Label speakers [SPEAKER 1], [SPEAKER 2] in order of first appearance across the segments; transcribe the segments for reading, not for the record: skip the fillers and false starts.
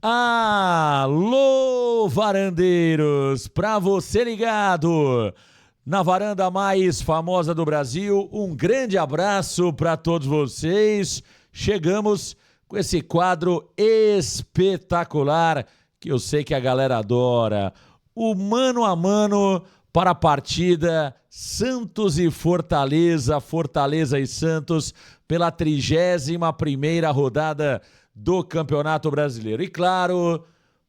[SPEAKER 1] Alô, varandeiros! Pra você ligado na varanda mais famosa do Brasil, um grande abraço para todos vocês. Chegamos com esse quadro espetacular que eu sei que a galera adora. O mano a mano para a partida Santos e Fortaleza, Fortaleza e Santos, pela 31ª rodada do Campeonato Brasileiro. E claro,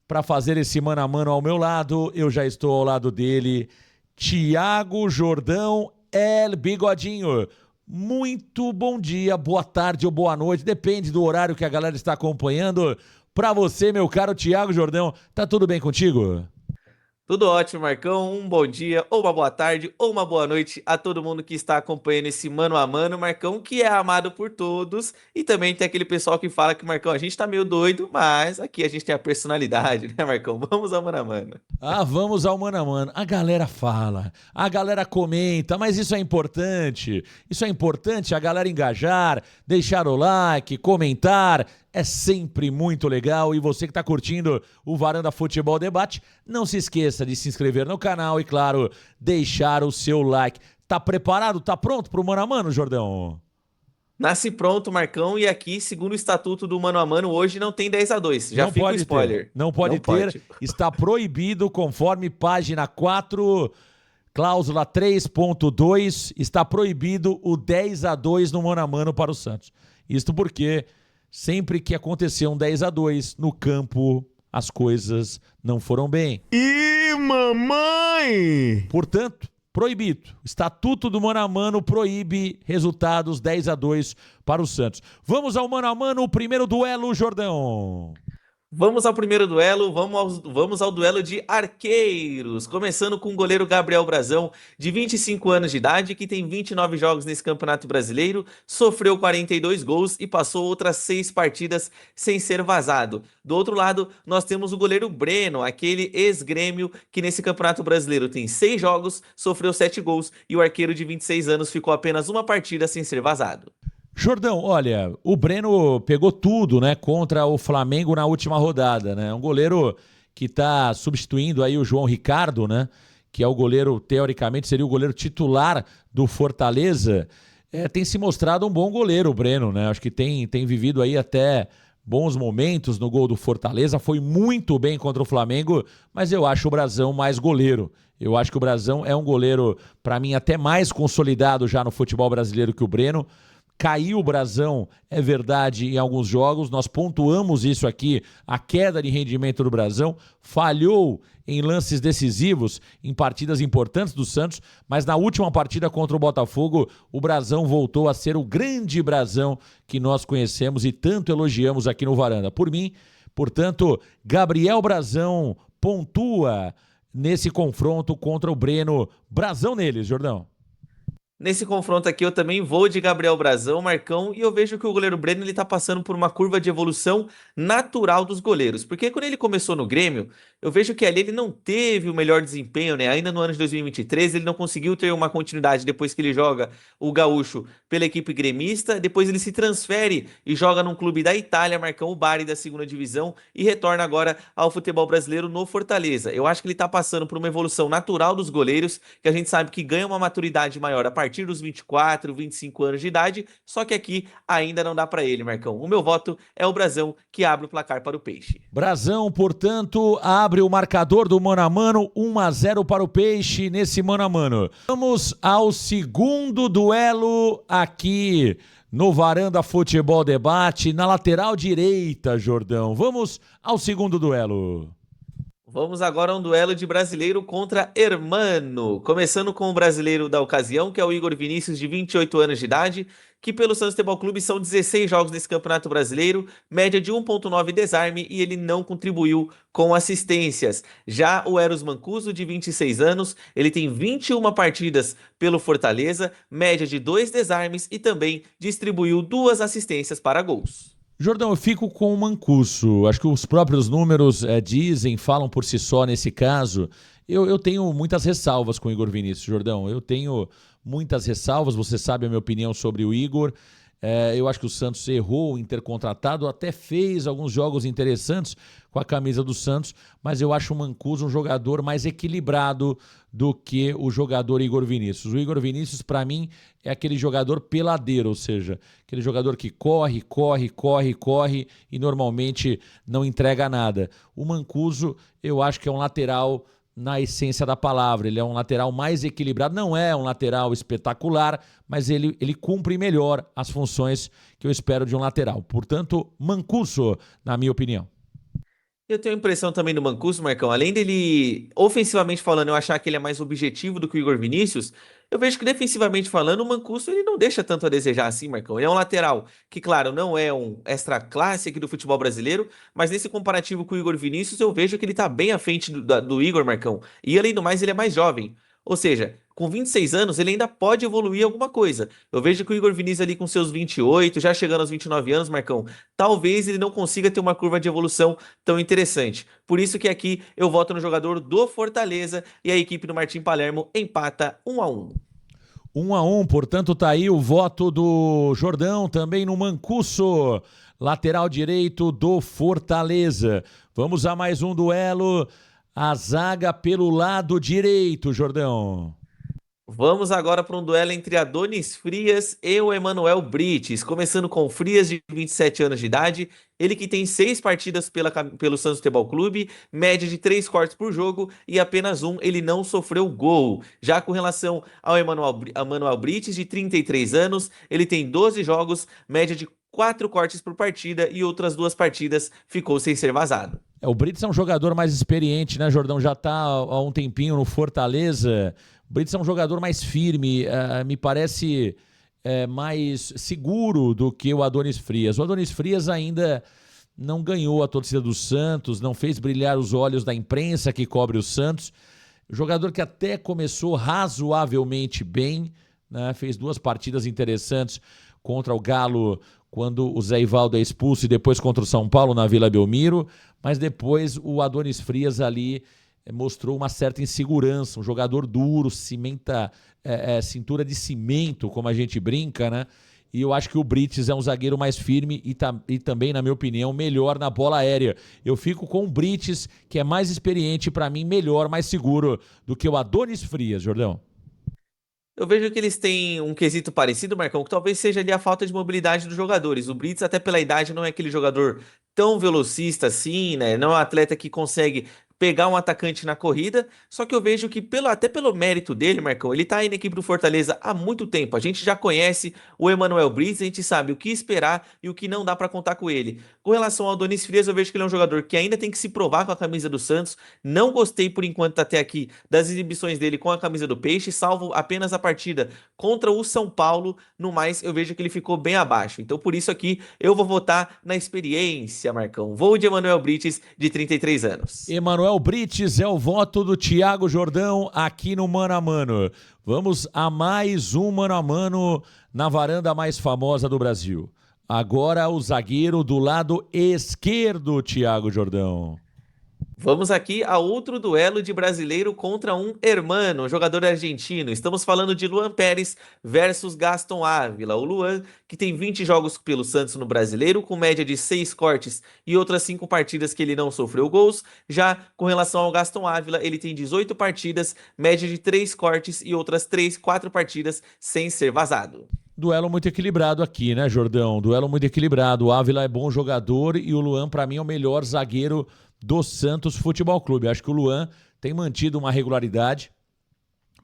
[SPEAKER 1] para fazer esse mano a mano ao meu lado, eu já estou ao lado dele, Thiago Jordão El Bigodinho. Muito bom dia, boa tarde ou boa noite, depende do horário que a galera está acompanhando. Para você, meu caro Thiago Jordão, tá tudo bem contigo?
[SPEAKER 2] Tudo ótimo, Marcão. Um bom dia, ou uma boa tarde, ou uma boa noite a todo mundo que está acompanhando esse mano a mano, Marcão, que é amado por todos. E também tem aquele pessoal que fala que, Marcão, a gente tá meio doido, mas aqui a gente tem a personalidade, né, Marcão? Vamos ao mano a mano.
[SPEAKER 1] Ah, vamos ao mano a mano. A galera fala, a galera comenta, mas isso é importante. Isso é importante, a galera engajar, deixar o like, comentar. É sempre muito legal. E você que está curtindo o Varanda Futebol Debate, não se esqueça de se inscrever no canal e, claro, deixar o seu like. Tá preparado? Tá pronto para o mano a mano, Jordão?
[SPEAKER 2] Nasce pronto, Marcão, e aqui, segundo o estatuto do mano a mano, hoje não tem 10-2. Já
[SPEAKER 1] Não
[SPEAKER 2] fica o
[SPEAKER 1] pode ter.
[SPEAKER 2] spoiler.
[SPEAKER 1] Não pode
[SPEAKER 2] Não
[SPEAKER 1] ter.
[SPEAKER 2] pode.
[SPEAKER 1] Está proibido, conforme página 4, cláusula 3.2, está proibido o 10-2 no mano a mano para o Santos. Isto porque sempre que aconteceu um 10-2 no campo, as coisas não foram bem.
[SPEAKER 3] Ih, mamãe!
[SPEAKER 1] Portanto, proibido. Estatuto do mano a mano proíbe resultados 10-2 para o Santos. Vamos ao mano a mano, o primeiro duelo, Jordão.
[SPEAKER 2] Vamos ao primeiro duelo, vamos ao duelo de arqueiros. Começando com o goleiro Gabriel Brazão, de 25 anos de idade, que tem 29 jogos nesse Campeonato Brasileiro, sofreu 42 gols e passou outras 6 partidas sem ser vazado. Do outro lado, nós temos o goleiro Breno, aquele ex-grêmio que nesse Campeonato Brasileiro tem 6 jogos, sofreu 7 gols e o arqueiro de 26 anos ficou apenas uma partida sem ser vazado.
[SPEAKER 1] Jordão, olha, o Breno pegou tudo, né, contra o Flamengo na última rodada, né? Um goleiro que está substituindo aí o João Ricardo, né? Que é o goleiro, teoricamente, seria o goleiro titular do Fortaleza. Tem se mostrado um bom goleiro, o Breno, né? Acho que tem vivido aí até bons momentos no gol do Fortaleza. Foi muito bem contra o Flamengo, mas eu acho o Brazão mais goleiro. Eu acho que o Brazão é um goleiro, para mim, até mais consolidado já no futebol brasileiro que o Breno. Caiu o Brazão, é verdade, em alguns jogos, nós pontuamos isso aqui, a queda de rendimento do Brazão, falhou em lances decisivos, em partidas importantes do Santos, mas na última partida contra o Botafogo, o Brazão voltou a ser o grande Brazão que nós conhecemos e tanto elogiamos aqui no Varanda. Por mim, portanto, Gabriel Brazão pontua nesse confronto contra o Breno. Brazão neles, Jordão.
[SPEAKER 2] Nesse confronto aqui eu também vou de Gabriel Brazão, Marcão, e eu vejo que o goleiro Breno ele tá passando por uma curva de evolução natural dos goleiros, porque quando ele começou no Grêmio, eu vejo que ali ele não teve o melhor desempenho, né? Ainda no ano de 2023 ele não conseguiu ter uma continuidade depois que ele joga o Gaúcho pela equipe gremista, depois ele se transfere e joga num clube da Itália, Marcão, o Bari da segunda divisão, e retorna agora ao futebol brasileiro no Fortaleza. Eu acho que ele tá passando por uma evolução natural dos goleiros, que a gente sabe que ganha uma maturidade maior a partir dos 24, 25 anos de idade, só que aqui ainda não dá para ele, Marcão. O meu voto é o Brazão, que abre o placar para o Peixe.
[SPEAKER 1] Brazão, portanto, abre o marcador do mano a mano, 1-0 para o Peixe nesse mano a mano. Vamos ao segundo duelo aqui no Varanda Futebol Debate, na lateral direita, Jordão. Vamos ao segundo duelo.
[SPEAKER 2] Vamos agora a um duelo de brasileiro contra hermano. Começando com o brasileiro da ocasião, que é o Igor Vinícius, de 28 anos de idade, que pelo Santos Futebol Clube são 16 jogos nesse Campeonato Brasileiro, média de 1,9 desarme, e ele não contribuiu com assistências. Já o Eros Mancuso, de 26 anos, ele tem 21 partidas pelo Fortaleza, média de 2 desarmes e também distribuiu 2 assistências para gols.
[SPEAKER 1] Jordão, eu fico com o Mancuso. Acho que os próprios números dizem, falam por si só nesse caso. Eu tenho muitas ressalvas com o Igor Vinícius, Jordão. Eu tenho muitas ressalvas, você sabe a minha opinião sobre o Igor. Eu acho que o Santos errou em ter contratado, até fez alguns jogos interessantes com a camisa do Santos, mas eu acho o Mancuso um jogador mais equilibrado do que o jogador Igor Vinícius. O Igor Vinícius, para mim, é aquele jogador peladeiro, ou seja, aquele jogador que corre e normalmente não entrega nada. O Mancuso, eu acho que é um lateral na essência da palavra, ele é um lateral mais equilibrado, não é um lateral espetacular, mas ele cumpre melhor as funções que eu espero de um lateral. Portanto, Mancuso, na minha opinião.
[SPEAKER 2] Eu tenho a impressão também do Mancuso, Marcão, além dele, ofensivamente falando, eu achar que ele é mais objetivo do que o Igor Vinícius, eu vejo que defensivamente falando, o Mancuso ele não deixa tanto a desejar assim, Marcão. Ele é um lateral que, claro, não é um extra classe aqui do futebol brasileiro, mas nesse comparativo com o Igor Vinícius, eu vejo que ele tá bem à frente do Igor, Marcão. E além do mais, ele é mais jovem. Ou seja, com 26 anos, ele ainda pode evoluir alguma coisa. Eu vejo que o Igor Vinícius ali com seus 28, já chegando aos 29 anos, Marcão, talvez ele não consiga ter uma curva de evolução tão interessante. Por isso que aqui eu voto no jogador do Fortaleza e a equipe do Martim Palermo empata 1-1.
[SPEAKER 1] 1-1, portanto tá aí o voto do Jordão, também no Mancuso, lateral direito do Fortaleza. Vamos a mais um duelo, a zaga pelo lado direito, Jordão.
[SPEAKER 2] Vamos agora para um duelo entre Adonis Frias e o Emanuel Brites. Começando com o Frias, de 27 anos de idade. Ele que tem 6 partidas pelo Santos Futebol Clube, média de 3 cortes por jogo e apenas um ele não sofreu gol. Já com relação ao Emanuel Brites, de 33 anos, ele tem 12 jogos, média de 4 cortes por partida e outras 2 partidas ficou sem ser vazado.
[SPEAKER 1] O Brites é um jogador mais experiente, né, Jordão? Já tá há um tempinho no Fortaleza. O Brites é um jogador mais firme, me parece mais seguro do que o Adonis Frias. O Adonis Frias ainda não ganhou a torcida do Santos, não fez brilhar os olhos da imprensa que cobre o Santos. Jogador que até começou razoavelmente bem, né? Fez 2 partidas interessantes contra o Galo, quando o Zé Ivaldo é expulso, e depois contra o São Paulo na Vila Belmiro, mas depois o Adonis Frias ali mostrou uma certa insegurança, um jogador duro, cintura de cimento, como a gente brinca, né? E eu acho que o Brites é um zagueiro mais firme e também, na minha opinião, melhor na bola aérea. Eu fico com o Brites, que é mais experiente, para mim, melhor, mais seguro do que o Adonis Frias, Jordão.
[SPEAKER 2] Eu vejo que eles têm um quesito parecido, Marcão, que talvez seja ali a falta de mobilidade dos jogadores. O Brits, até pela idade, não é aquele jogador tão velocista assim, né? Não é um atleta que consegue pegar um atacante na corrida, só que eu vejo que até pelo mérito dele, Marcão, ele tá aí na equipe do Fortaleza há muito tempo. A gente já conhece o Emanuel Brits, a gente sabe o que esperar e o que não dá pra contar com ele. Com relação ao Adonis Frias, eu vejo que ele é um jogador que ainda tem que se provar com a camisa do Santos. Não gostei por enquanto até aqui das exibições dele com a camisa do Peixe, salvo apenas a partida contra o São Paulo. No mais, eu vejo que ele ficou bem abaixo. Então, por isso aqui, eu vou votar na experiência, Marcão. Vou de Emanuel Brits, de 33 anos.
[SPEAKER 1] Emanuel Brites é o voto do Thiago Jordão aqui no Mano a Mano. Vamos a mais um Mano a Mano na varanda mais famosa do Brasil. Agora o zagueiro do lado esquerdo, Thiago Jordão.
[SPEAKER 2] Vamos aqui a outro duelo de brasileiro contra um hermano, jogador argentino. Estamos falando de Luan Pérez versus Gaston Ávila. O Luan, que tem 20 jogos pelo Santos no Brasileiro, com média de 6 cortes e outras 5 partidas que ele não sofreu gols. Já com relação ao Gaston Ávila, ele tem 18 partidas, média de 3 cortes e outras 4 partidas sem ser vazado.
[SPEAKER 1] Duelo muito equilibrado aqui, né, Jordão? Duelo muito equilibrado. O Ávila é bom jogador e o Luan, para mim, é o melhor zagueiro do Santos Futebol Clube. Acho que o Luan tem mantido uma regularidade.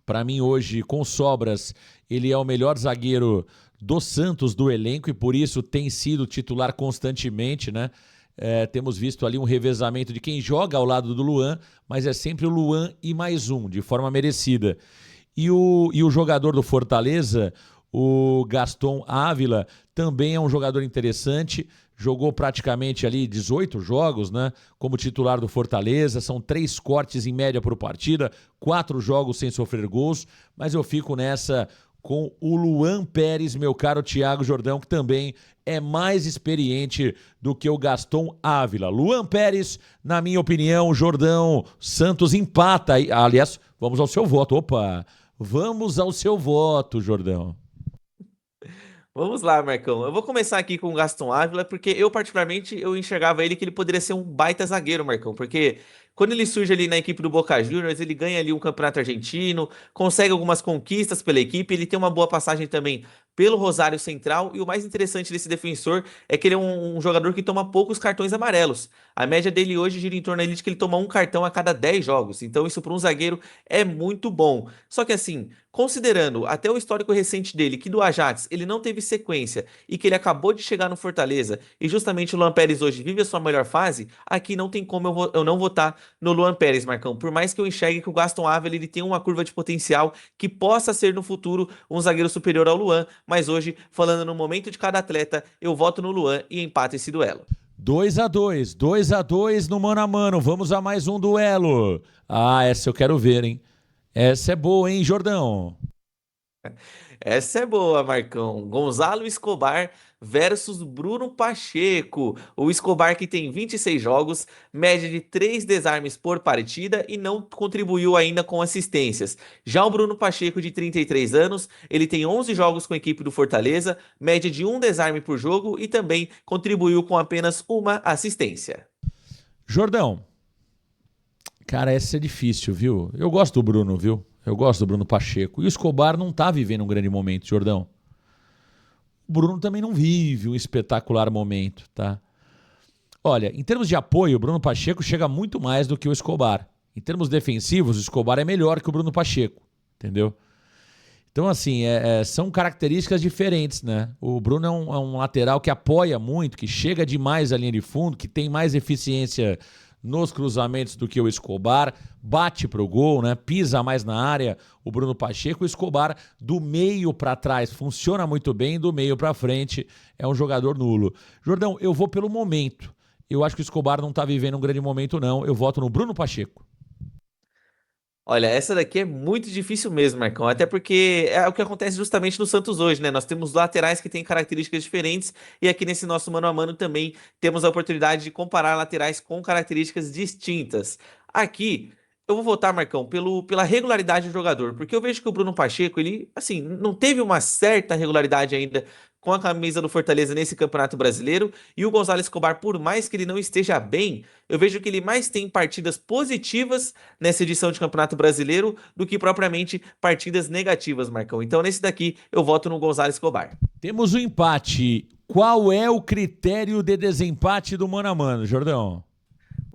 [SPEAKER 1] Para mim, hoje, com sobras, ele é o melhor zagueiro do Santos, do elenco, e por isso tem sido titular constantemente, né? Temos visto ali um revezamento de quem joga ao lado do Luan, mas é sempre o Luan e mais um, de forma merecida. E o jogador do Fortaleza, o Gaston Ávila, também é um jogador interessante, jogou praticamente ali 18 jogos, né, como titular do Fortaleza, são 3 cortes em média por partida, 4 jogos sem sofrer gols, mas eu fico nessa com o Luan Pérez, meu caro Thiago Jordão, que também é mais experiente do que o Gaston Ávila. Luan Pérez, na minha opinião, Jordão, Santos empata. Aliás, vamos ao seu voto. Opa, vamos ao seu voto, Jordão.
[SPEAKER 2] Vamos lá, Marcão. Eu vou começar aqui com o Gaston Ávila, porque eu, particularmente, eu enxergava ele que ele poderia ser um baita zagueiro, Marcão. Porque quando ele surge ali na equipe do Boca Juniors, ele ganha ali um campeonato argentino, consegue algumas conquistas pela equipe, ele tem uma boa passagem também pelo Rosário Central. E o mais interessante desse defensor é que ele é um jogador que toma poucos cartões amarelos. A média dele hoje gira em torno ali de que ele toma um cartão a cada 10 jogos. Então, isso para um zagueiro é muito bom. Só que assim, considerando até o histórico recente dele, que do Ajax ele não teve sequência e que ele acabou de chegar no Fortaleza e justamente o Luan Pérez hoje vive a sua melhor fase, aqui não tem como eu não votar no Luan Pérez, Marcão. Por mais que eu enxergue que o Gaston Ávila ele tem uma curva de potencial que possa ser no futuro um zagueiro superior ao Luan, mas hoje, falando no momento de cada atleta, eu voto no Luan e empato esse duelo.
[SPEAKER 1] 2-2, 2-2 no mano a mano. Vamos a mais um duelo. Ah, essa eu quero ver, hein? Essa é boa, hein, Jordão?
[SPEAKER 2] Essa é boa, Marcão. Gonzalo Escobar versus Bruno Pacheco. O Escobar que tem 26 jogos, média de 3 desarmes por partida e não contribuiu ainda com assistências. Já o Bruno Pacheco, de 33 anos, ele tem 11 jogos com a equipe do Fortaleza, média de 1 desarme por jogo e também contribuiu com apenas uma assistência.
[SPEAKER 1] Jordão, cara, essa é difícil, viu? Eu gosto do Bruno, viu? Eu gosto do Bruno Pacheco. E o Escobar não tá vivendo um grande momento, Jordão. O Bruno também não vive um espetacular momento, tá? Olha, em termos de apoio, o Bruno Pacheco chega muito mais do que o Escobar. Em termos defensivos, o Escobar é melhor que o Bruno Pacheco, entendeu? Então, assim, são características diferentes, né? O Bruno é um lateral que apoia muito, que chega demais à linha de fundo, que tem mais eficiência nos cruzamentos do que o Escobar, bate pro gol, né? Pisa mais na área. O Bruno Pacheco, o Escobar do meio para trás funciona muito bem, do meio para frente é um jogador nulo. Jordão, eu vou pelo momento. Eu acho que o Escobar não tá vivendo um grande momento, não. Eu voto no Bruno Pacheco.
[SPEAKER 2] Olha, essa daqui é muito difícil mesmo, Marcão. Até porque é o que acontece justamente no Santos hoje, né? Nós temos laterais que têm características diferentes e aqui nesse nosso mano a mano também temos a oportunidade de comparar laterais com características distintas. Aqui, eu vou votar, Marcão, pela regularidade do jogador, porque eu vejo que o Bruno Pacheco, ele, assim, não teve uma certa regularidade ainda com a camisa do Fortaleza nesse Campeonato Brasileiro e o Gonzalo Escobar, por mais que ele não esteja bem, eu vejo que ele mais tem partidas positivas nessa edição de Campeonato Brasileiro do que propriamente partidas negativas, Marcão. Então, nesse daqui, eu voto no Gonzalo Escobar.
[SPEAKER 1] Temos o empate. Qual é o critério de desempate do mano a mano, Jordão?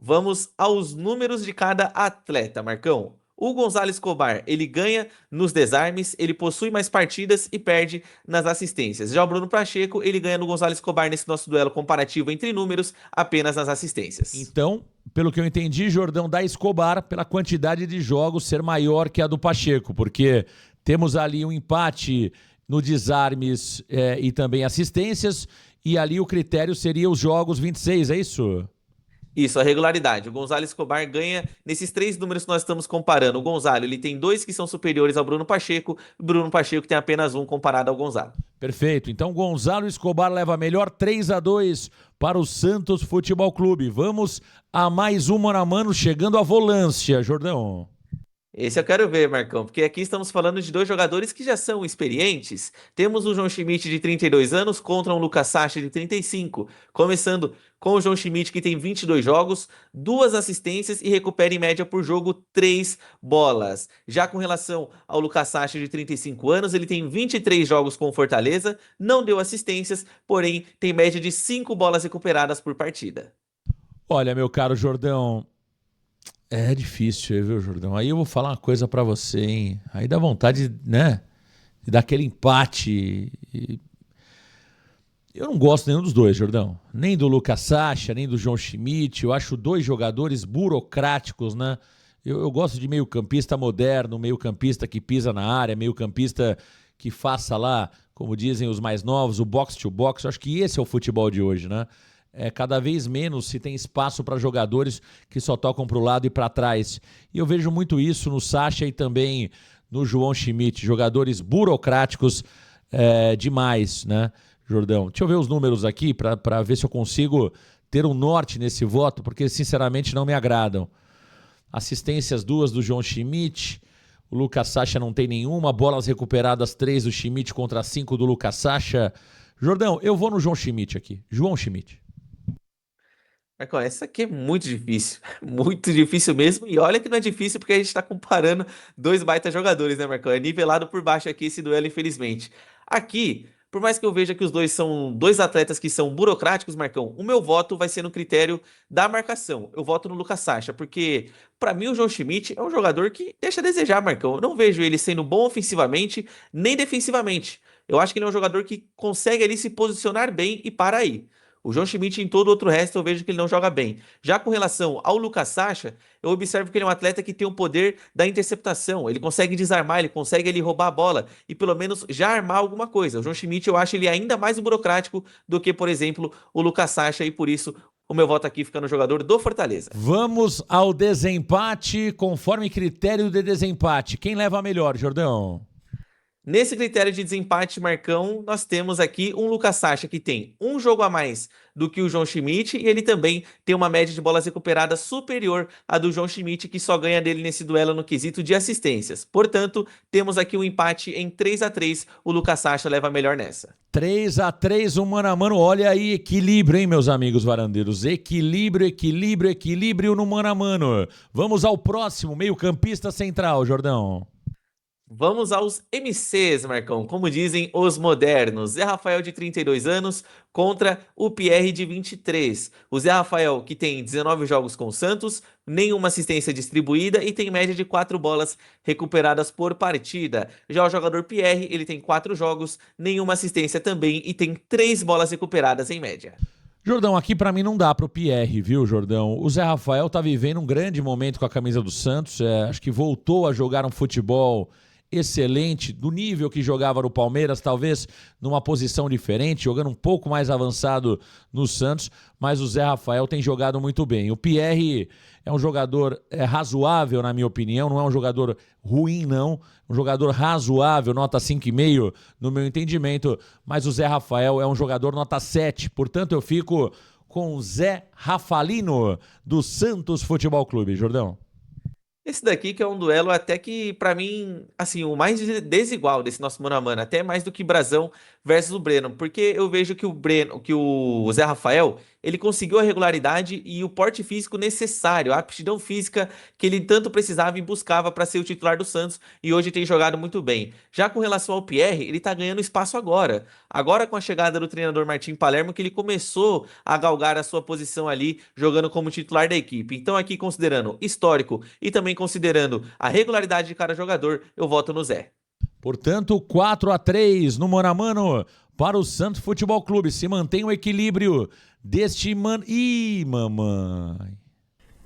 [SPEAKER 2] Vamos aos números de cada atleta, Marcão. O Gonzalo Escobar, ele ganha nos desarmes, ele possui mais partidas e perde nas assistências. Já o Bruno Pacheco, ele ganha no Gonzalo Escobar nesse nosso duelo comparativo entre números, apenas nas assistências.
[SPEAKER 1] Então, pelo que eu entendi, Jordão, dá Escobar pela quantidade de jogos ser maior que a do Pacheco, porque temos ali um empate no desarmes e também assistências, e ali o critério seria os jogos 26, é isso?
[SPEAKER 2] Isso, a regularidade. O Gonzalo Escobar ganha nesses 3 números que nós estamos comparando. O Gonzalo, ele tem 2 que são superiores ao Bruno Pacheco, o Bruno Pacheco tem apenas 1 comparado ao Gonzalo.
[SPEAKER 1] Perfeito. Então, Gonzalo Escobar leva melhor 3-2 para o Santos Futebol Clube. Vamos a mais um mano a mano, chegando à volância, Jordão.
[SPEAKER 2] Esse eu quero ver, Marcão, porque aqui estamos falando de 2 jogadores que já são experientes. Temos o João Schmidt, de 32 anos, contra um Lucas Sacha, de 35. Começando com o João Schmidt, que tem 22 jogos, 2 assistências e recupera em média por jogo 3 bolas. Já com relação ao Lucas Sacha, de 35 anos, ele tem 23 jogos com o Fortaleza, não deu assistências, porém tem média de 5 bolas recuperadas por partida.
[SPEAKER 1] Olha, meu caro Jordão, é difícil, viu, Jordão? Aí eu vou falar uma coisa pra você, hein? Aí dá vontade, né, de dar aquele empate. Eu não gosto nenhum dos dois, Jordão. Nem do Lucas Sacha, nem do João Schmidt. Eu acho 2 jogadores burocráticos, né? Eu gosto de meio-campista moderno, meio-campista que pisa na área, meio-campista que faça lá, como dizem os mais novos, o box-to-box. Eu acho que esse é o futebol de hoje, né? Cada vez menos se tem espaço para jogadores que só tocam para o lado e para trás. E eu vejo muito isso no Sacha e também no João Schmidt. Jogadores burocráticos demais, né, Jordão? Deixa eu ver os números aqui para ver se eu consigo ter um norte nesse voto, porque sinceramente não me agradam. Assistências 2 do João Schmidt, O Lucas Sacha não tem nenhuma. Bolas recuperadas 3 do Schmidt contra 5 do Lucas Sacha. Jordão, eu vou no João Schmidt aqui. João Schmidt.
[SPEAKER 2] Marcão, essa aqui é muito difícil. Muito difícil mesmo. E olha que não é difícil porque a gente tá comparando dois baita jogadores, né, Marcão? É nivelado por baixo aqui esse duelo, infelizmente. Aqui, por mais que eu veja que os dois são dois atletas que são burocráticos, Marcão, o meu voto vai ser no critério da marcação. Eu voto no Lucas Sacha, porque pra mim o João Schmidt é um jogador que deixa a desejar, Marcão. Eu não vejo ele sendo bom ofensivamente nem defensivamente. Eu acho que ele é um jogador que consegue ali se posicionar bem e para aí. O João Schmidt, em todo outro resto, eu vejo que ele não joga bem. Já com relação ao Lucas Sacha, eu observo que ele é um atleta que tem o poder da interceptação. Ele consegue desarmar, ele consegue ele roubar a bola e pelo menos já armar alguma coisa. O João Schmidt, eu acho ele ainda mais burocrático do que, por exemplo, o Lucas Sacha, e por isso o meu voto aqui fica no jogador do Fortaleza.
[SPEAKER 1] Vamos ao desempate, conforme critério de desempate. Quem leva a melhor, Jordão?
[SPEAKER 2] Nesse critério de desempate, Marcão, nós temos aqui um Lucas Sacha que tem um jogo a mais do que o João Schmidt e ele também tem uma média de bolas recuperadas superior à do João Schmidt, que só ganha dele nesse duelo no quesito de assistências. Portanto, temos aqui um empate em 3-3. O Lucas Sacha leva a melhor nessa.
[SPEAKER 1] 3-3, um mano a mano. Olha aí, equilíbrio, hein, meus amigos varandeiros? Equilíbrio, equilíbrio, equilíbrio no mano a mano. Vamos ao próximo, meio-campista central, Jordão.
[SPEAKER 2] Vamos aos MCs, Marcão, como dizem os modernos. Zé Rafael, de 32 anos, contra o Pierre, de 23. O Zé Rafael, que tem 19 jogos com o Santos, nenhuma assistência distribuída e tem média de 4 bolas recuperadas por partida. Já o jogador Pierre, ele tem 4 jogos, nenhuma assistência também e tem 3 bolas recuperadas em média.
[SPEAKER 1] Jordão, aqui pra mim não dá pro Pierre, viu, Jordão? O Zé Rafael tá vivendo um grande momento com a camisa do Santos. Acho que voltou a jogar um futebol excelente, do nível que jogava no Palmeiras, talvez numa posição diferente, jogando um pouco mais avançado no Santos, mas o Zé Rafael tem jogado muito bem. O Pierre é um jogador razoável, na minha opinião, não é um jogador ruim, não, um jogador razoável, nota 5,5 no meu entendimento, mas o Zé Rafael é um jogador nota 7, portanto eu fico com o Zé Rafalino, do Santos Futebol Clube. Jordão.
[SPEAKER 2] Esse daqui que é um duelo até que, pra mim, assim, o mais desigual desse nosso mano a mano, até mais do que Brazão versus o Breno, porque eu vejo que o Zé Rafael, ele conseguiu a regularidade e o porte físico necessário, a aptidão física que ele tanto precisava e buscava para ser o titular do Santos, e hoje tem jogado muito bem. Já com relação ao Pierre, ele tá ganhando espaço agora. Agora com a chegada do treinador Martim Palermo, que ele começou a galgar a sua posição ali, jogando como titular da equipe. Então aqui, considerando histórico e também considerando a regularidade de cada jogador, eu voto no Zé.
[SPEAKER 1] Portanto, 4-3 no mano a mano para o Santos Futebol Clube. Se mantém o equilíbrio deste mano... Ih, mamãe!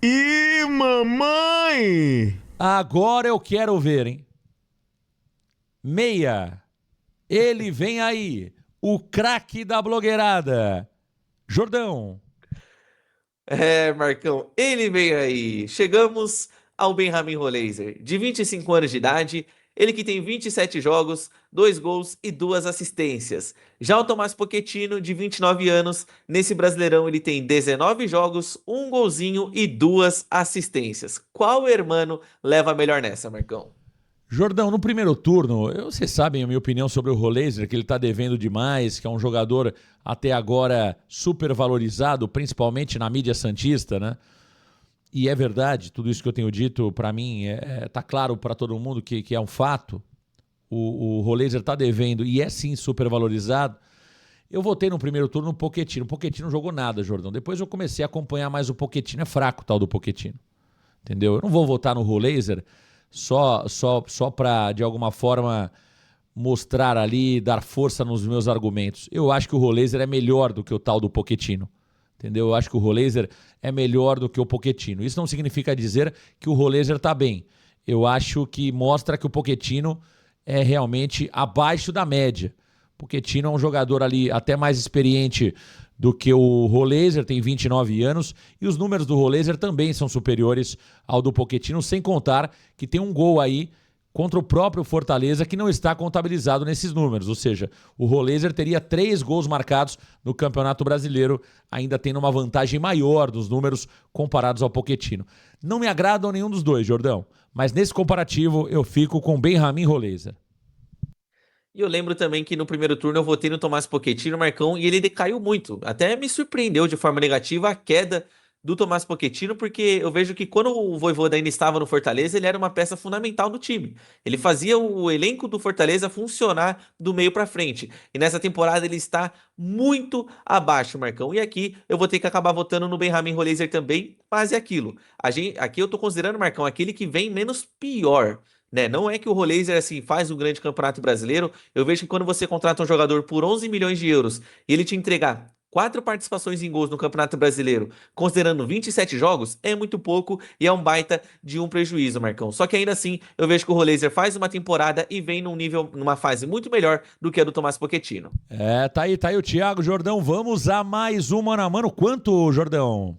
[SPEAKER 3] Ih, mamãe!
[SPEAKER 1] Agora eu quero ver, hein? Meia. Ele vem aí. O craque da blogueirada. Jordão.
[SPEAKER 2] Marcão, ele vem aí. Chegamos ao Benjamin Roleiser, de 25 anos de idade, ele que tem 27 jogos, 2 gols e 2 assistências. Já o Tomás Pochettino, de 29 anos, nesse Brasileirão ele tem 19 jogos, 1 golzinho e 2 assistências. Qual hermano leva a melhor nessa, Marcão?
[SPEAKER 1] Jordão, no primeiro turno, vocês sabem a minha opinião sobre o Roleiser, que ele tá devendo demais, que é um jogador até agora super valorizado, principalmente na mídia santista, né? E é verdade, tudo isso que eu tenho dito, para mim, tá claro para todo mundo que é um fato. O Roleiser tá devendo e é sim super valorizado. Eu votei no primeiro turno no Pochettino. O Pochettino não jogou nada, Jordão. Depois eu comecei a acompanhar mais o Pochettino. É fraco o tal do Pochettino. Entendeu? Eu não vou votar no Roleiser só para, de alguma forma, mostrar ali, dar força nos meus argumentos. Eu acho que o Roleiser é melhor do que o tal do Pochettino. Entendeu? Eu acho que o Roleiser é melhor do que o Pochettino. Isso não significa dizer que o Roleiser tá bem. Eu acho que mostra que o Pochettino é realmente abaixo da média. O Pochettino é um jogador ali até mais experiente do que o Roleiser, tem 29 anos, e os números do Roleiser também são superiores ao do Pochettino, sem contar que tem um gol aí contra o próprio Fortaleza, que não está contabilizado nesses números. Ou seja, o Roleiser teria 3 gols marcados no Campeonato Brasileiro, ainda tendo uma vantagem maior dos números comparados ao Pochettino. Não me agradam nenhum dos dois, Jordão, mas nesse comparativo eu fico com Benjamin Roleiser.
[SPEAKER 2] E eu lembro também que no primeiro turno eu votei no Tomás Pochettino, Marcão, e ele decaiu muito. Até me surpreendeu de forma negativa a queda do Tomás Pochettino, porque eu vejo que quando o Vojvoda ainda estava no Fortaleza, ele era uma peça fundamental do time. Ele fazia o elenco do Fortaleza funcionar do meio para frente. E nessa temporada ele está muito abaixo, Marcão. E aqui eu vou ter que acabar votando no Benjamin Roleiser também, mas é aquilo. Aqui eu tô considerando, Marcão, aquele que vem menos pior. Né? Não é que o Roleiser assim, faz um grande campeonato brasileiro. Eu vejo que quando você contrata um jogador por 11 milhões de euros e ele te entregar 4 participações em gols no Campeonato Brasileiro, considerando 27 jogos, é muito pouco e é um baita de um prejuízo, Marcão. Só que ainda assim, eu vejo que o Roleiser faz uma temporada e vem numa fase muito melhor do que a do Tomás Pochettino.
[SPEAKER 1] Tá aí o Thiago. Jordão, vamos a mais um mano a mano. Quanto, Jordão?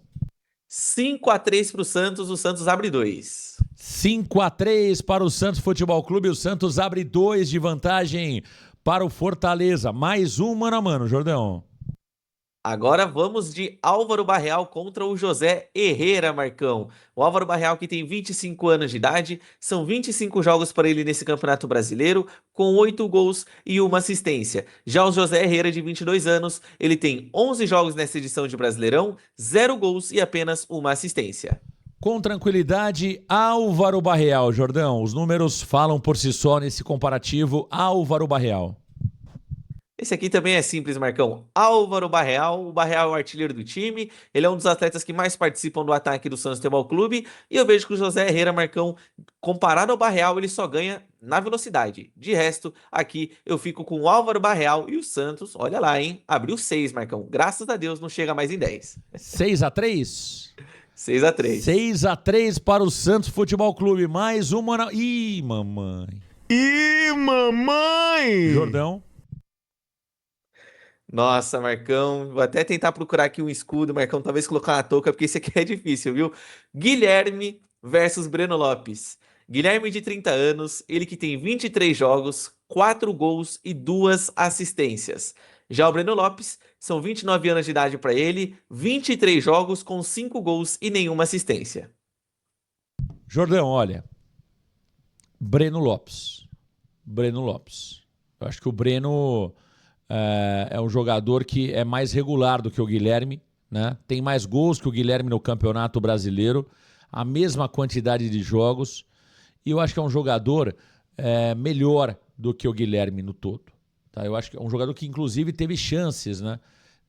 [SPEAKER 2] 5-3 para o Santos, abre 2.
[SPEAKER 1] 5-3 para o Santos Futebol Clube. O Santos abre 2 de vantagem para o Fortaleza. Mais um mano a mano, Jordão.
[SPEAKER 2] Agora vamos de Álvaro Barreal contra o José Herrera, Marcão. O Álvaro Barreal, que tem 25 anos de idade, são 25 jogos para ele nesse Campeonato Brasileiro, com 8 gols e 1 assistência. Já o José Herrera, de 22 anos, ele tem 11 jogos nessa edição de Brasileirão, 0 gols e apenas 1 assistência.
[SPEAKER 1] Com tranquilidade, Álvaro Barreal, Jordão. Os números falam por si só nesse comparativo. Álvaro Barreal.
[SPEAKER 2] Esse aqui também é simples, Marcão. Álvaro Barreal. O Barreal é o artilheiro do time. Ele é um dos atletas que mais participam do ataque do Santos Futebol Clube. E eu vejo que o José Herrera, Marcão, comparado ao Barreal, ele só ganha na velocidade. De resto, aqui eu fico com o Álvaro Barreal e o Santos. Olha lá, hein? Abriu 6, Marcão. Graças a Deus não chega mais em 10.
[SPEAKER 1] 6-3?
[SPEAKER 2] 6-3.
[SPEAKER 1] 6-3 para o Santos Futebol Clube. Mais uma... Ih, mamãe.
[SPEAKER 3] Ih, mamãe!
[SPEAKER 1] Jordão.
[SPEAKER 2] Nossa, Marcão, vou até tentar procurar aqui um escudo, Marcão, talvez colocar uma touca, porque esse aqui é difícil, viu? Guilherme versus Breno Lopes. Guilherme, de 30 anos, ele que tem 23 jogos, 4 gols e 2 assistências. Já o Breno Lopes, são 29 anos de idade para ele, 23 jogos com 5 gols e nenhuma assistência.
[SPEAKER 1] Jordão, olha. Breno Lopes. Eu acho que o Breno... é um jogador que é mais regular do que o Guilherme, né? Tem mais gols que o Guilherme no Campeonato Brasileiro, a mesma quantidade de jogos, e eu acho que é um jogador melhor do que o Guilherme no todo. Tá? Eu acho que é um jogador que inclusive teve chances, né,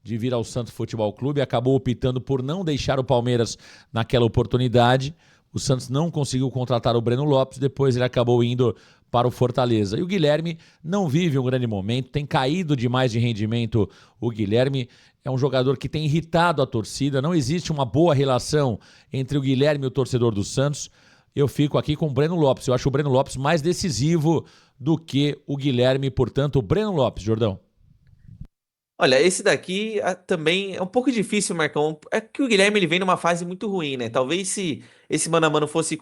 [SPEAKER 1] de vir ao Santos Futebol Clube, acabou optando por não deixar o Palmeiras naquela oportunidade. O Santos não conseguiu contratar o Breno Lopes, depois ele acabou indo para o Fortaleza. E o Guilherme não vive um grande momento, tem caído demais de rendimento. O Guilherme é um jogador que tem irritado a torcida, não existe uma boa relação entre o Guilherme e o torcedor do Santos. Eu fico aqui com o Breno Lopes, eu acho o Breno Lopes mais decisivo do que o Guilherme, portanto, o Breno Lopes, Jordão.
[SPEAKER 2] Olha, esse daqui também é um pouco difícil, Marcão. É que o Guilherme ele vem numa fase muito ruim, né? Talvez se esse mano a mano fosse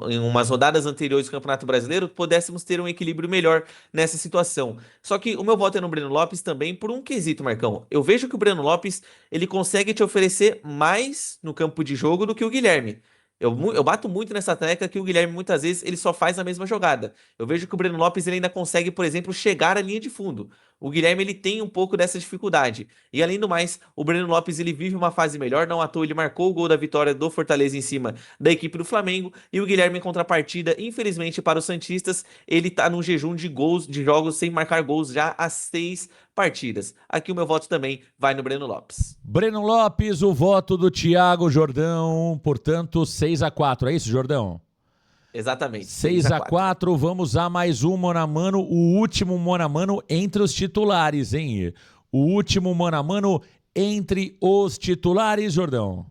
[SPEAKER 2] em umas rodadas anteriores do Campeonato Brasileiro, pudéssemos ter um equilíbrio melhor nessa situação. Só que o meu voto é no Breno Lopes também por um quesito, Marcão. Eu vejo que o Breno Lopes ele consegue te oferecer mais no campo de jogo do que o Guilherme. Eu bato muito nessa tecla que o Guilherme muitas vezes ele só faz a mesma jogada. Eu vejo que o Breno Lopes ele ainda consegue, por exemplo, chegar à linha de fundo. O Guilherme ele tem um pouco dessa dificuldade. E além do mais, o Breno Lopes ele vive uma fase melhor, não à toa ele marcou o gol da vitória do Fortaleza em cima da equipe do Flamengo. E o Guilherme em contrapartida, infelizmente para os santistas, ele tá num jejum de gols, de jogos sem marcar gols já há 6 partidas. Aqui o meu voto também vai no Breno Lopes.
[SPEAKER 1] Breno Lopes, o voto do Thiago Jordão, portanto 6-4, é isso, Jordão?
[SPEAKER 2] Exatamente.
[SPEAKER 1] 6-4, vamos a mais um mano a mano, o último mano a mano entre os titulares, hein? O último mano a mano entre os titulares, Jordão.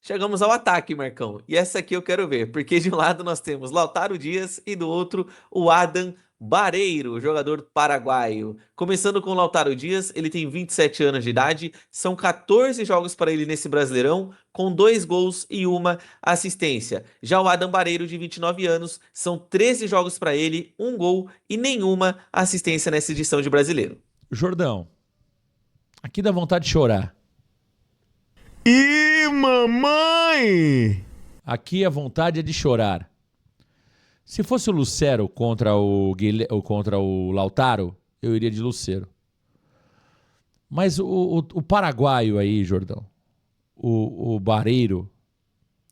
[SPEAKER 2] Chegamos ao ataque, Marcão. E essa aqui eu quero ver, porque de um lado nós temos Lautaro Dias e do outro o Adam Bareiro, jogador paraguaio. Começando com o Lautaro Dias, ele tem 27 anos de idade, são 14 jogos para ele nesse Brasileirão, com 2 gols e 1 assistência. Já o Adam Bareiro, de 29 anos, são 13 jogos para ele, 1 gol e nenhuma assistência nessa edição de Brasileiro.
[SPEAKER 1] Jordão, aqui dá vontade de chorar.
[SPEAKER 3] Ih, mamãe!
[SPEAKER 1] Aqui a vontade é de chorar. Se fosse o Lucero contra o Lautaro, eu iria de Lucero. Mas o paraguaio aí, Jordão, o Bareiro,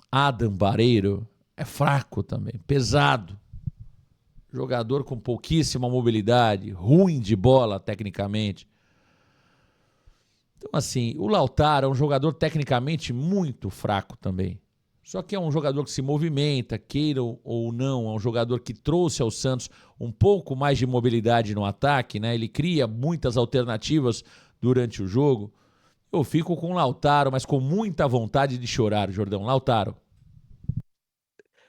[SPEAKER 1] Adam Bareiro, é fraco também, pesado. Jogador com pouquíssima mobilidade, ruim de bola tecnicamente. Então, assim, o Lautaro é um jogador tecnicamente muito fraco também. Só que é um jogador que se movimenta, queira ou não, é um jogador que trouxe ao Santos um pouco mais de mobilidade no ataque, né? Ele cria muitas alternativas durante o jogo. Eu fico com o Lautaro, mas com muita vontade de chorar, Jordão. Lautaro.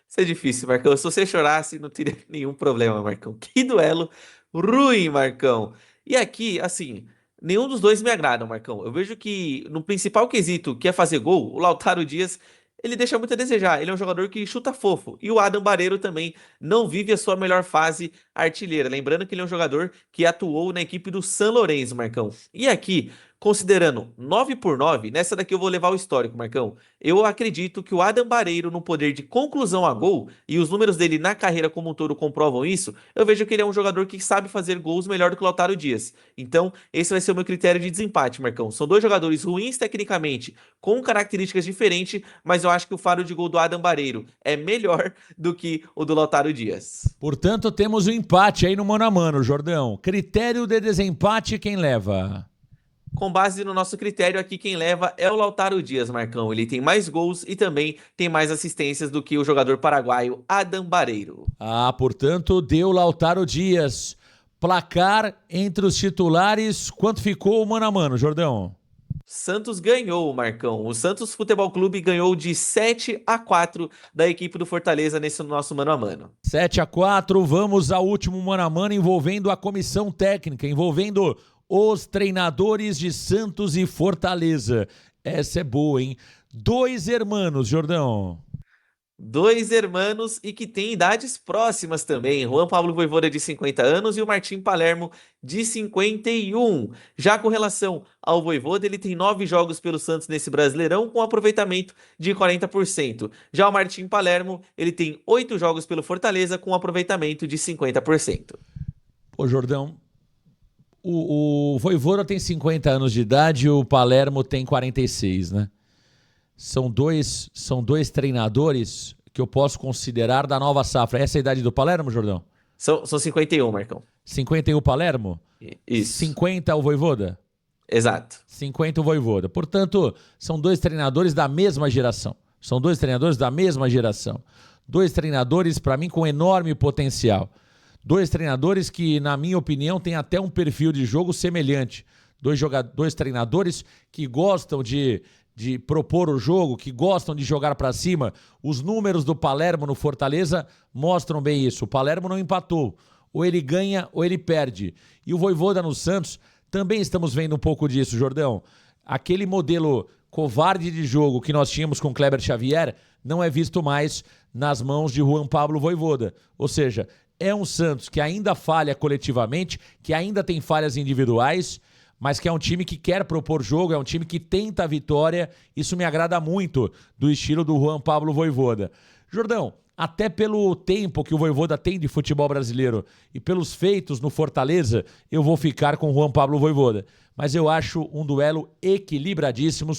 [SPEAKER 2] Isso é difícil, Marcão. Se você chorasse, não teria nenhum problema, Marcão. Que duelo ruim, Marcão. E aqui, assim, nenhum dos dois me agradam, Marcão. Eu vejo que no principal quesito, que é fazer gol, o Lautaro Dias, ele deixa muito a desejar. Ele é um jogador que chuta fofo. E o Adam Bareiro também não vive a sua melhor fase artilheira. Lembrando que ele é um jogador que atuou na equipe do San Lorenzo, Marcão. E aqui, considerando 9 por 9, nessa daqui eu vou levar o histórico, Marcão. Eu acredito que o Adam Bareiro, no poder de conclusão a gol, e os números dele na carreira como um todo comprovam isso, eu vejo que ele é um jogador que sabe fazer gols melhor do que o Lautaro Dias. Então, esse vai ser o meu critério de desempate, Marcão. São dois jogadores ruins tecnicamente, com características diferentes, mas eu acho que o faro de gol do Adam Bareiro é melhor do que o do Lautaro Dias.
[SPEAKER 1] Portanto, temos um empate aí no mano a mano, Jordão. Critério de desempate, quem leva?
[SPEAKER 2] Com base no nosso critério aqui, quem leva é o Lautaro Dias, Marcão. Ele tem mais gols e também tem mais assistências do que o jogador paraguaio Adam Bareiro.
[SPEAKER 1] Ah, portanto, deu Lautaro Dias. Placar entre os titulares, quanto ficou o mano a mano, Jordão?
[SPEAKER 2] Santos ganhou, Marcão. O Santos Futebol Clube ganhou de 7-4 da equipe do Fortaleza nesse nosso mano a mano.
[SPEAKER 1] 7-4, vamos ao último mano a mano envolvendo a comissão técnica, envolvendo os treinadores de Santos e Fortaleza. Essa é boa, hein? 2 hermanos, Jordão.
[SPEAKER 2] 2 hermanos e que têm idades próximas também. Juan Pablo Vojvoda de 50 anos e o Martim Palermo de 51. Já com relação ao Vojvoda, ele tem 9 jogos pelo Santos nesse Brasileirão com aproveitamento de 40%. Já o Martim Palermo, ele tem 8 jogos pelo Fortaleza com aproveitamento de 50%.
[SPEAKER 1] Pô, Jordão, o Vojvoda tem 50 anos de idade e o Palermo tem 46, né? São dois treinadores que eu posso considerar da nova safra. Essa é a idade do Palermo, Jordão?
[SPEAKER 2] São 51, Marcão.
[SPEAKER 1] 51 o Palermo?
[SPEAKER 2] Isso.
[SPEAKER 1] 50 o Vojvoda?
[SPEAKER 2] Exato.
[SPEAKER 1] 50 o Vojvoda. Portanto, são 2 treinadores da mesma geração. São 2 treinadores da mesma geração. 2 treinadores, para mim, com enorme potencial. 2 treinadores que, na minha opinião, têm até um perfil de jogo semelhante. 2 treinadores que gostam de propor o jogo, que gostam de jogar para cima. Os números do Palermo no Fortaleza mostram bem isso. O Palermo não empatou. Ou ele ganha ou ele perde. E o Vojvoda no Santos, também estamos vendo um pouco disso, Jordão. Aquele modelo covarde de jogo que nós tínhamos com Kleber Xavier não é visto mais nas mãos de Juan Pablo Vojvoda. Ou seja, é um Santos que ainda falha coletivamente, que ainda tem falhas individuais, mas que é um time que quer propor jogo, é um time que tenta a vitória. Isso me agrada muito do estilo do Juan Pablo Vojvoda. Jordão, até pelo tempo que o Vojvoda tem de futebol brasileiro e pelos feitos no Fortaleza, eu vou ficar com o Juan Pablo Vojvoda. Mas eu acho um duelo equilibradíssimo,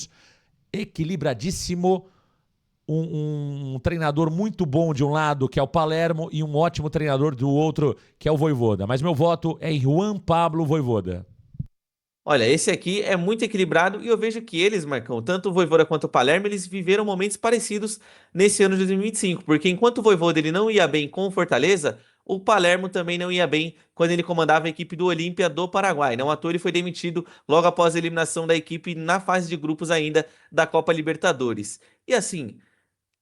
[SPEAKER 1] um treinador muito bom de um lado, que é o Palermo, e um ótimo treinador do outro, que é o Vojvoda. Mas meu voto é em Juan Pablo Vojvoda.
[SPEAKER 2] Olha, esse aqui é muito equilibrado e eu vejo que eles, Marcão, tanto o Vojvoda quanto o Palermo, eles viveram momentos parecidos nesse ano de 2025, porque enquanto o Vojvoda ele não ia bem com o Fortaleza, o Palermo também não ia bem quando ele comandava a equipe do Olímpia do Paraguai. Não à toa ele foi demitido logo após a eliminação da equipe na fase de grupos ainda da Copa Libertadores. E assim,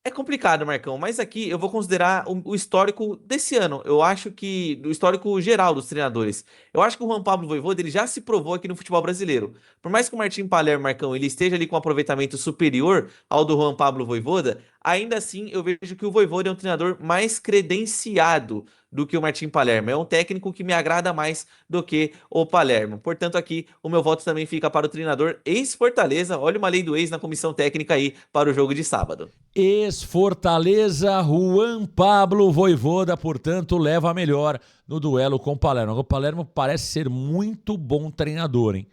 [SPEAKER 2] é complicado, Marcão, mas aqui eu vou considerar o histórico desse ano. Eu acho que, o histórico geral dos treinadores. Eu acho que o Juan Pablo Vojvoda, ele já se provou aqui no futebol brasileiro. Por mais que o Martim Palermo, Marcão, ele esteja ali com um aproveitamento superior ao do Juan Pablo Vojvoda, ainda assim eu vejo que o Vojvoda é um treinador mais credenciado do que o Martim Palermo. É um técnico que me agrada mais do que o Palermo. Portanto, aqui o meu voto também fica para o treinador ex-Fortaleza. Olha uma lei do ex na comissão técnica aí para o jogo de sábado.
[SPEAKER 1] Ex-Fortaleza, Juan Pablo Vojvoda, portanto, leva a melhor no duelo com o Palermo. O Palermo parece ser muito bom treinador, hein?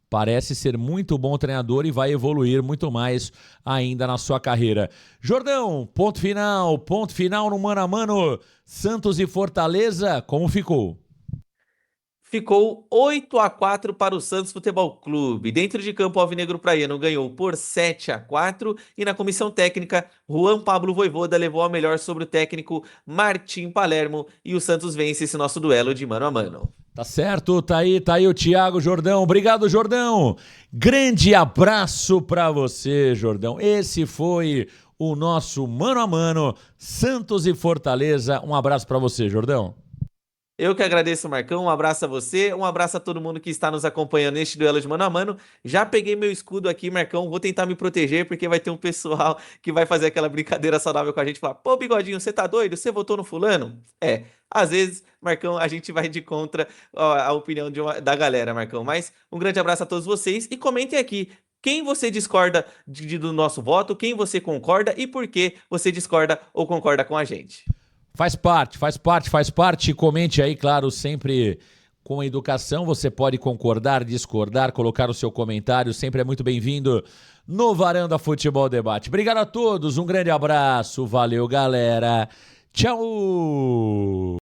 [SPEAKER 1] Parece ser muito bom treinador e vai evoluir muito mais ainda na sua carreira. Jordão, ponto final no mano a mano, Santos e Fortaleza, como ficou?
[SPEAKER 2] Ficou 8-4 para o Santos Futebol Clube. Dentro de campo, o Alvinegro Praiano ganhou por 7-4 e na comissão técnica, Juan Pablo Vojvoda levou a melhor sobre o técnico Martim Palermo e o Santos vence esse nosso duelo de mano a mano.
[SPEAKER 1] Tá certo, tá aí o Thiago Jordão. Obrigado, Jordão. Grande abraço pra você, Jordão. Esse foi o nosso mano a mano, Santos e Fortaleza. Um abraço pra você, Jordão.
[SPEAKER 2] Eu que agradeço, Marcão. Um abraço a você, um abraço a todo mundo que está nos acompanhando neste duelo de mano a mano. Já peguei meu escudo aqui, Marcão. Vou tentar me proteger, porque vai ter um pessoal que vai fazer aquela brincadeira saudável com a gente. Falar, pô, Bigodinho, você tá doido? Você votou no fulano? Às vezes, Marcão, a gente vai de contra a opinião da galera, Marcão. Mas um grande abraço a todos vocês e comentem aqui. Quem você discorda do nosso voto, quem você concorda e por que você discorda ou concorda com a gente.
[SPEAKER 1] Faz parte. Comente aí, claro, sempre com educação. Você pode concordar, discordar, colocar o seu comentário. Sempre é muito bem-vindo no Varanda Futebol Debate. Obrigado a todos, um grande abraço. Valeu, galera. Tchau!